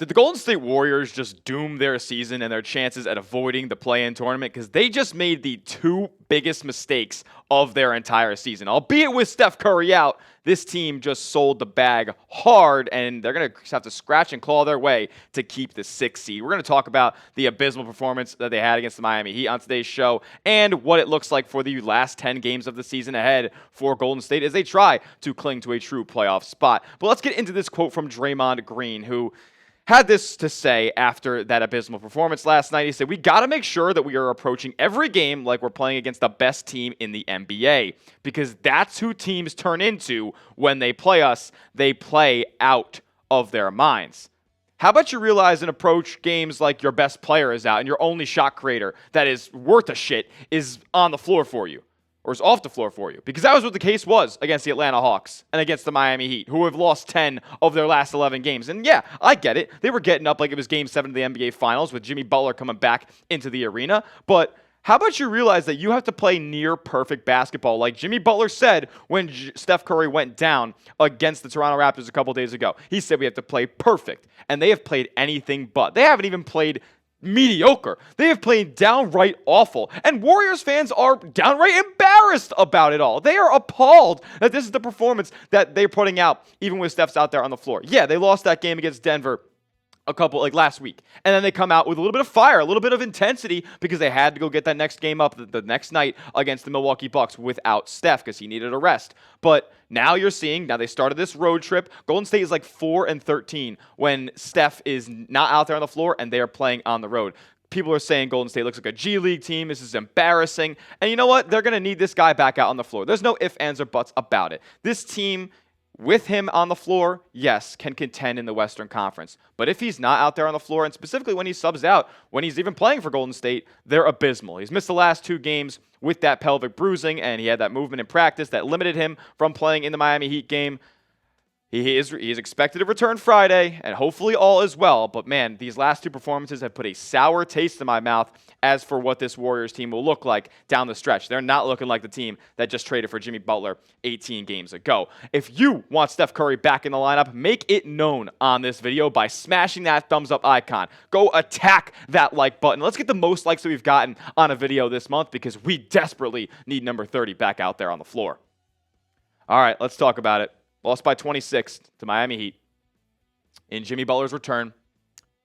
Did the Golden State Warriors just doom their season and their chances at avoiding the play-in tournament? Because they just made the two biggest mistakes of their entire season. Albeit with Steph Curry out, this team just sold the bag hard, and they're going to have to scratch and claw their way to keep the 6th seed. We're going to talk about the abysmal performance that they had against the Miami Heat on today's show and what it looks like for the last 10 games of the season ahead for Golden State as they try to cling to a true playoff spot. But let's get into this quote from Draymond Green, who had this to say after that abysmal performance last night. He said, "We got to make sure that we are approaching every game like we're playing against the best team in the NBA, because that's who teams turn into when they play us. They play out of their minds." How about you realize and approach games like your best player is out and your only shot creator that is worth a shit is on the floor for you? Or is off the floor for you? Because that was what the case was against the Atlanta Hawks and against the Miami Heat, who have lost 10 of their last 11 games. And yeah, I get it. They were getting up like it was Game 7 of the NBA Finals with Jimmy Butler coming back into the arena. But how about you realize that you have to play near perfect basketball, like Jimmy Butler said when Steph Curry went down against the Toronto Raptors a couple days ago. He said we have to play perfect. And they have played anything but. They haven't even played mediocre. They have played downright awful. And Warriors fans are downright embarrassed about it all. They are appalled that this is the performance that they're putting out, even with Steph's out there on the floor. Yeah, they lost that game against Denver last week. And then they come out with a little bit of fire, a little bit of intensity, because they had to go get that next game up the next night against the Milwaukee Bucks without Steph because he needed a rest. But now you're seeing, now they started this road trip. Golden State is like 4-13 when Steph is not out there on the floor and they are playing on the road. People are saying Golden State looks like a G League team. This is embarrassing. And you know what? They're going to need this guy back out on the floor. There's no ifs, ands, or buts about it. This team, with him on the floor, yes, can contend in the Western Conference. But if he's not out there on the floor, and specifically when he subs out, when he's even playing for Golden State, they're abysmal. He's missed the last 2 games with that pelvic bruising, and he had that movement in practice that limited him from playing in the Miami Heat game. He is expected to return Friday, and hopefully all is well. But man, these last 2 performances have put a sour taste in my mouth as for what this Warriors team will look like down the stretch. They're not looking like the team that just traded for Jimmy Butler 18 games ago. If you want Steph Curry back in the lineup, make it known on this video by smashing that thumbs up icon. Go attack that like button. Let's get the most likes that we've gotten on a video this month, because we desperately need number 30 back out there on the floor. All right, let's talk about it. Lost by 26 to Miami Heat in Jimmy Butler's return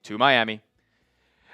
to Miami.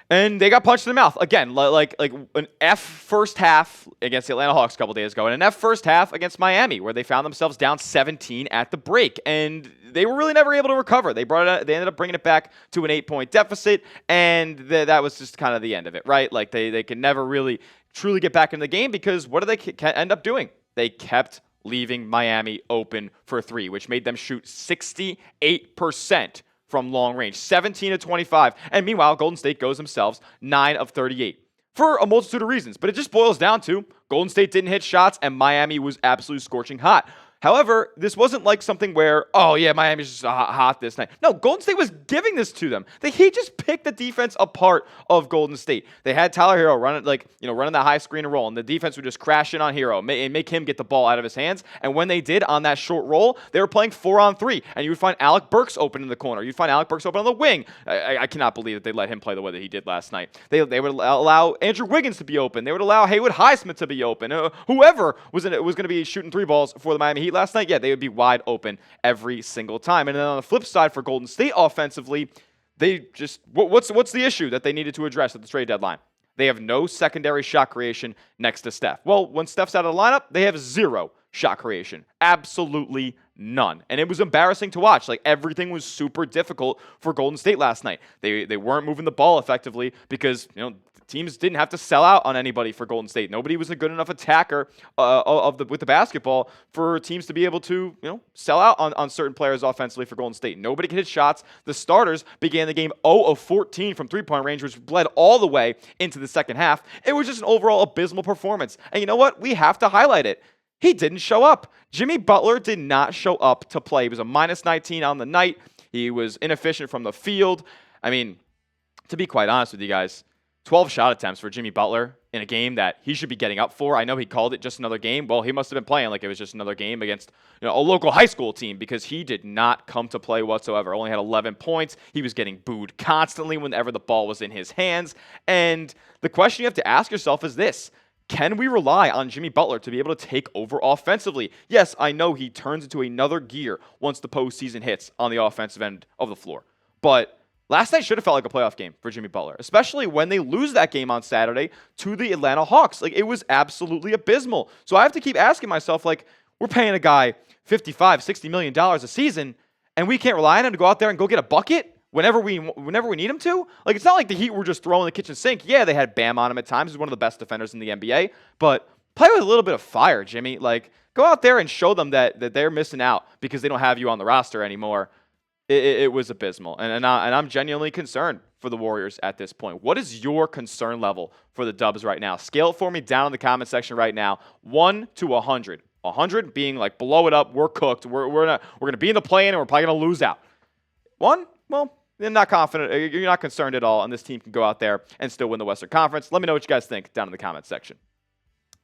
And they got punched in the mouth. Again, like an F first half against the Atlanta Hawks a couple days ago, and an F first half against Miami, where they found themselves down 17 at the break. And they were really never able to recover. They ended up bringing it back to an 8-point deficit, and that was just kind of the end of it, right? Like they could never really truly get back into the game, because what did they end up doing? They kept leaving Miami open for 3, which made them shoot 68% from long range, 17-25. And meanwhile, Golden State goes themselves 9 of 38 for a multitude of reasons. But it just boils down to Golden State didn't hit shots and Miami was absolutely scorching hot. However, this wasn't like something where, oh yeah, Miami's just hot this night. No, Golden State was giving this to them. He just picked the defense apart of Golden State. They had Tyler Hero running that high screen and roll, and the defense would just crash in on Hero and make him get the ball out of his hands. And when they did on that short roll, they were playing 4-on-3, and you would find Alec Burks open in the corner. You'd find Alec Burks open on the wing. I cannot believe that they let him play the way that he did last night. They would allow Andrew Wiggins to be open. They would allow Haywood Highsmith to be open. Whoever was going to be shooting 3 balls for the Miami Heat last night, yeah, they would be wide open every single time. And then on the flip side for Golden State offensively, they just what's the issue that they needed to address at the trade deadline? They have no secondary shot creation next to Steph. Well, when Steph's out of the lineup, they have 0 shot creation. Absolutely none. And it was embarrassing to watch. Like, everything was super difficult for Golden State last night. They weren't moving the ball effectively because, teams didn't have to sell out on anybody for Golden State. Nobody was a good enough attacker with the basketball for teams to be able to, sell out on certain players offensively for Golden State. Nobody could hit shots. The starters began the game 0 of 14 from three-point range, which bled all the way into the second half. It was just an overall abysmal performance. And you know what? We have to highlight it. He didn't show up. Jimmy Butler did not show up to play. He was a minus 19 on the night. He was inefficient from the field. I mean, to be quite honest with you guys, 12 shot attempts for Jimmy Butler in a game that he should be getting up for. I know he called it just another game. Well, he must have been playing like it was just another game against a local high school team, because he did not come to play whatsoever. Only had 11 points. He was getting booed constantly whenever the ball was in his hands. And the question you have to ask yourself is this: can we rely on Jimmy Butler to be able to take over offensively? Yes, I know he turns into another gear once the postseason hits on the offensive end of the floor. But last night should have felt like a playoff game for Jimmy Butler, especially when they lose that game on Saturday to the Atlanta Hawks. Like, it was absolutely abysmal. So I have to keep asking myself, like, we're paying a guy $55, $60 million a season, and we can't rely on him to go out there and go get a bucket whenever we need him to? Like, it's not like the Heat were just throwing the kitchen sink. Yeah, they had Bam on him at times. He's one of the best defenders in the NBA. But play with a little bit of fire, Jimmy. Like, go out there and show them that they're missing out because they don't have you on the roster anymore. It was abysmal. And I'm genuinely concerned for the Warriors at this point. What is your concern level for the Dubs right now? Scale it for me down in the comment section right now. 1 to 100. 100 being like, blow it up, we're cooked, we're going to be in the play-in and we're probably going to lose out. 1, well, you're not confident, you're not concerned at all, and this team can go out there and still win the Western Conference. Let me know what you guys think down in the comment section.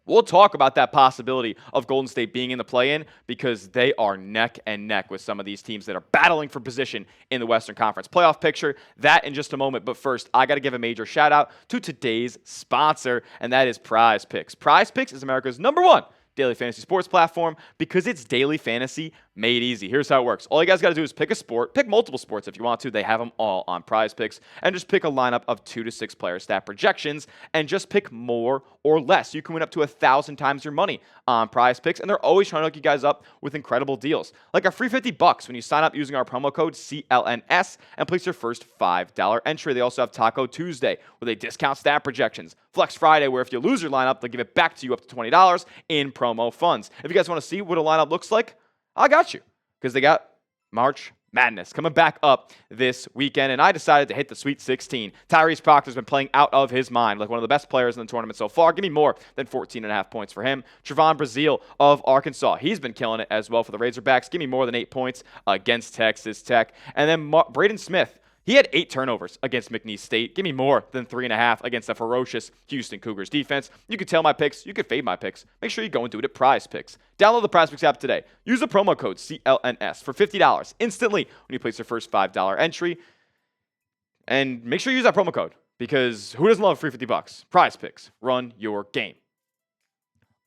We'll talk about that possibility of Golden State being in the play-in, because they are neck and neck with some of these teams that are battling for position in the Western Conference playoff picture. That in just a moment. But first, I got to give a major shout out to today's sponsor, and that is Prize Picks. Prize Picks is America's #1 daily fantasy sports platform, because it's daily fantasy made easy. Here's how it works. All you guys got to do is pick a sport, pick multiple sports if you want to. They have them all on Prize Picks, and just pick a lineup of 2 to 6 player stat projections, and just pick more or less. You can win up to 1,000 times your money on Prize Picks, and they're always trying to hook you guys up with incredible deals, like a free $50 when you sign up using our promo code CLNS and place your first $5 entry. They also have Taco Tuesday, where they discount stat projections. Flex Friday, where if you lose your lineup, they'll give it back to you up to $20 in promo funds. If you guys want to see what a lineup looks like, I got you, because they got March Madness coming back up this weekend, and I decided to hit the Sweet 16. Tyrese Proctor's been playing out of his mind, like one of the best players in the tournament so far. Give me more than 14.5 points for him. Trevon Brazile of Arkansas, he's been killing it as well for the Razorbacks. Give me more than 8 points against Texas Tech. And then Braden Smith, he had 8 turnovers against McNeese State. Give me more than 3.5 against the ferocious Houston Cougars defense. You could tell my picks. You could fade my picks. Make sure you go and do it at Prize Picks. Download the Prize Picks app today. Use the promo code CLNS for $50 instantly when you place your first $5 entry. And make sure you use that promo code, because who doesn't love free $50? Prize Picks. Run your game.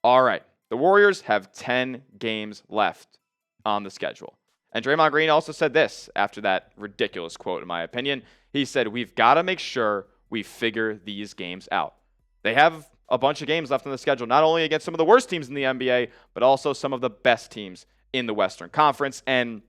All right. The Warriors have 10 games left on the schedule. And Draymond Green also said this after that ridiculous quote, in my opinion. He said, we've got to make sure we figure these games out. They have a bunch of games left on the schedule, not only against some of the worst teams in the NBA, but also some of the best teams in the Western Conference. And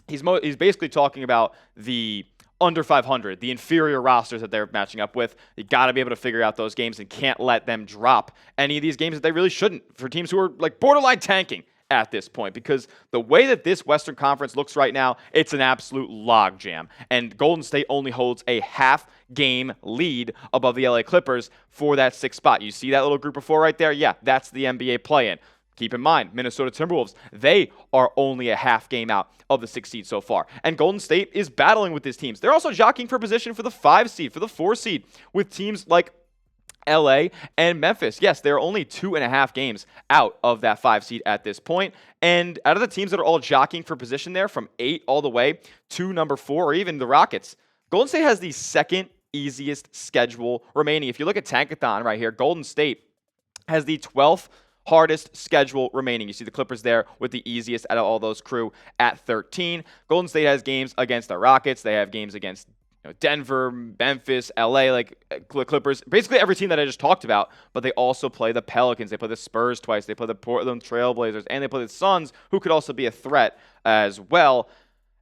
he's basically talking about the under 500, the inferior rosters that they're matching up with. You got to be able to figure out those games and can't let them drop any of these games that they really shouldn't, for teams who are like borderline tanking at this point, because the way that this Western Conference looks right now, it's an absolute logjam. And Golden State only holds a half-game lead above the LA Clippers for that 6th spot. You see that little group of 4 right there? Yeah, that's the NBA play-in. Keep in mind, Minnesota Timberwolves, they are only a half game out of the 6th seed so far. And Golden State is battling with these teams. They're also jockeying for position for the 5 seed, for the 4 seed, with teams like LA and Memphis. Yes, they're only 2.5 games out of that 5 seed at this point. And out of the teams that are all jockeying for position there, from 8 all the way to number 4, or even the Rockets, Golden State has the second easiest schedule remaining. If you look at Tankathon right here, Golden State has the 12th hardest schedule remaining. You see the Clippers there with the easiest out of all those crew at 13. Golden State has games against the Rockets. They have games against Denver, Memphis, LA, like Clippers, basically every team that I just talked about. But they also play the Pelicans. They play the Spurs twice. They play the Portland Trailblazers, and they play the Suns, who could also be a threat as well.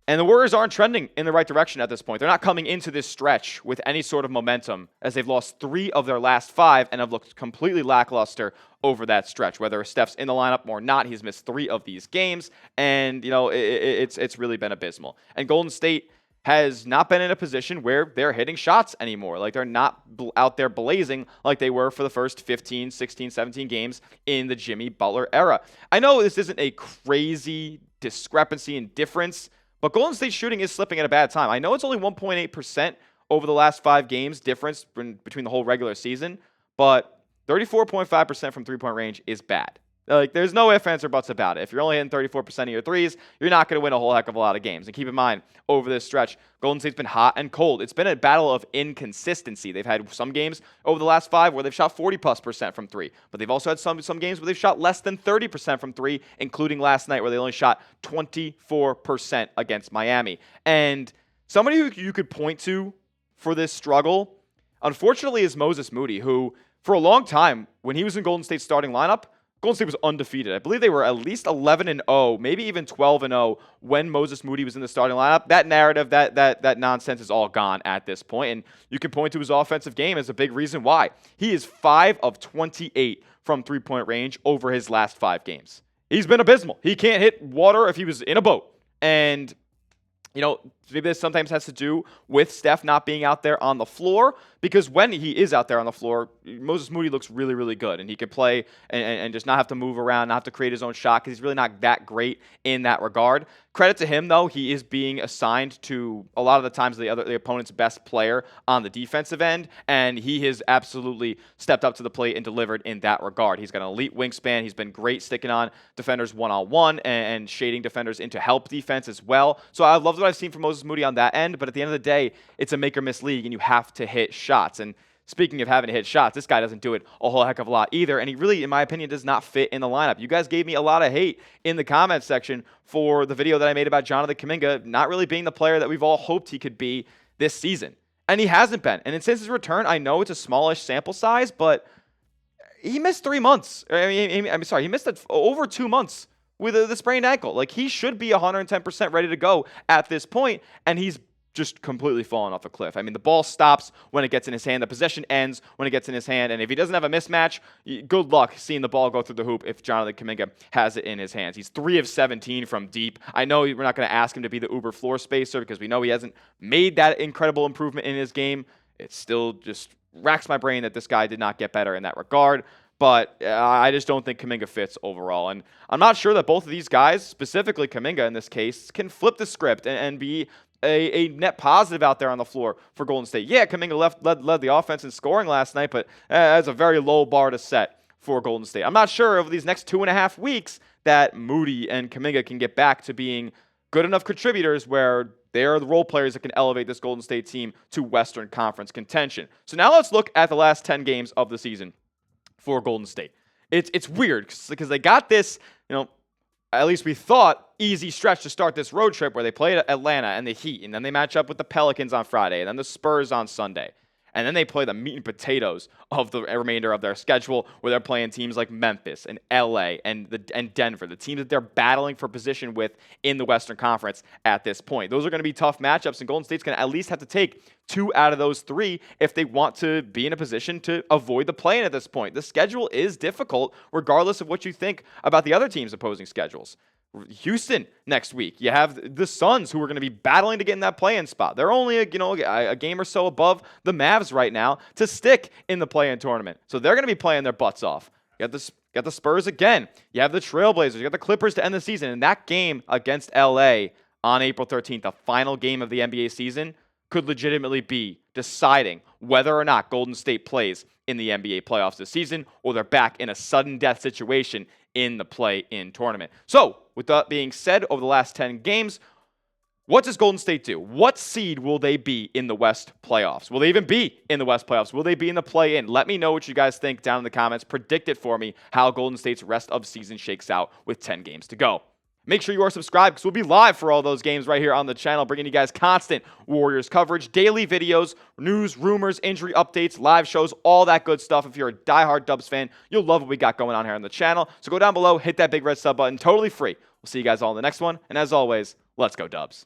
And the Warriors aren't trending in the right direction at this point. They're not coming into this stretch with any sort of momentum, as they've lost 3 of their last 5 and have looked completely lackluster over that stretch. Whether Steph's in the lineup or not, he's missed 3 of these games, and it's really been abysmal. And Golden State has not been in a position where they're hitting shots anymore. Like, they're not out there blazing like they were for the first 15, 16, 17 games in the Jimmy Butler era. I know this isn't a crazy discrepancy in difference, but Golden State shooting is slipping at a bad time. I know it's only 1.8% over the last 5 games difference between the whole regular season, but 34.5% from three-point range is bad. Like, there's no ifs, ands, or buts about it. If you're only hitting 34% of your threes, you're not going to win a whole heck of a lot of games. And keep in mind, over this stretch, Golden State's been hot and cold. It's been a battle of inconsistency. They've had some games over the last 5 where they've shot 40+% from 3. But they've also had some games where they've shot less than 30% from 3, including last night where they only shot 24% against Miami. And somebody who you could point to for this struggle, unfortunately, is Moses Moody, who, for a long time, when he was in Golden State's starting lineup, Golden State was undefeated. I believe they were at least 11-0, maybe even 12-0 when Moses Moody was in the starting lineup. That narrative, that nonsense is all gone at this point, and you can point to his offensive game as a big reason why. He is 5 of 28 from three-point range over his last 5 games. He's been abysmal. He can't hit water if he was in a boat. And maybe this sometimes has to do with Steph not being out there on the floor, because when he is out there on the floor, Moses Moody looks really, really good, and he can play and just not have to move around, not have to create his own shot, because he's really not that great in that regard. Credit to him, though, he is being assigned to a lot of the times the opponent's best player on the defensive end, and he has absolutely stepped up to the plate and delivered in that regard. He's got an elite wingspan. He's been great sticking on defenders one-on-one and shading defenders into help defense as well. So I love what I've seen from Moses Moody on that end, but at the end of the day, it's a make-or-miss league, and you have to hit shots. And speaking of having to hit shots, this guy doesn't do it a whole heck of a lot either, and he really, in my opinion, does not fit in the lineup. You guys gave me a lot of hate in the comments section for the video that I made about Jonathan Kuminga not really being the player that we've all hoped he could be this season. And he hasn't been. And since his return, I know it's a smallish sample size, but he missed 3 months. He missed over 2 months with the sprained ankle. Like, he should be 110% ready to go at this point, and he's just completely fallen off a cliff. I mean, the ball stops when it gets in his hand. The possession ends when it gets in his hand. And if he doesn't have a mismatch, good luck seeing the ball go through the hoop if Jonathan Kuminga has it in his hands. He's 3 of 17 from deep. I know we're not going to ask him to be the uber floor spacer because we know he hasn't made that incredible improvement in his game. It still just racks my brain that this guy did not get better in that regard. But I just don't think Kuminga fits overall. And I'm not sure that both of these guys, specifically Kuminga in this case, can flip the script and be a net positive out there on the floor for Golden State. Yeah, Kuminga led the offense in scoring last night, but that's a very low bar to set for Golden State. I'm not sure over these next 2.5 weeks that Moody and Kuminga can get back to being good enough contributors where they're the role players that can elevate this Golden State team to Western Conference contention. So now let's look at the last 10 games of the season for Golden State. It's weird because they got this, at least we thought, easy stretch to start this road trip where they played Atlanta and the Heat, and then they match up with the Pelicans on Friday, and then the Spurs on Sunday. And then they play the meat and potatoes of the remainder of their schedule, where they're playing teams like Memphis and LA and Denver, the teams that they're battling for position with in the Western Conference at this point. Those are going to be tough matchups, and Golden State's going to at least have to take 2 out of those 3 if they want to be in a position to avoid the play-in at this point. The schedule is difficult, regardless of what you think about the other teams' opposing schedules. Houston next week. You have the Suns, who are going to be battling to get in that play-in spot. They're only a game or so above the Mavs right now to stick in the play-in tournament. So they're going to be playing their butts off. You got the Spurs again. You have the Trailblazers. You got the Clippers to end the season. And that game against LA on April 13th, the final game of the NBA season, could legitimately be deciding whether or not Golden State plays in the NBA playoffs this season, or they're back in a sudden death situation in the play-in tournament. So, with that being said, over the last 10 games, what does Golden State do? What seed will they be in the West playoffs? Will they even be in the West playoffs? Will they be in the play-in? Let me know what you guys think down in the comments. Predict it for me how Golden State's rest of season shakes out with 10 games to go. Make sure you are subscribed because we'll be live for all those games right here on the channel, bringing you guys constant Warriors coverage, daily videos, news, rumors, injury updates, live shows, all that good stuff. If you're a diehard Dubs fan, you'll love what we got going on here on the channel. So go down below, hit that big red sub button, totally free. We'll see you guys all in the next one. And as always, let's go Dubs.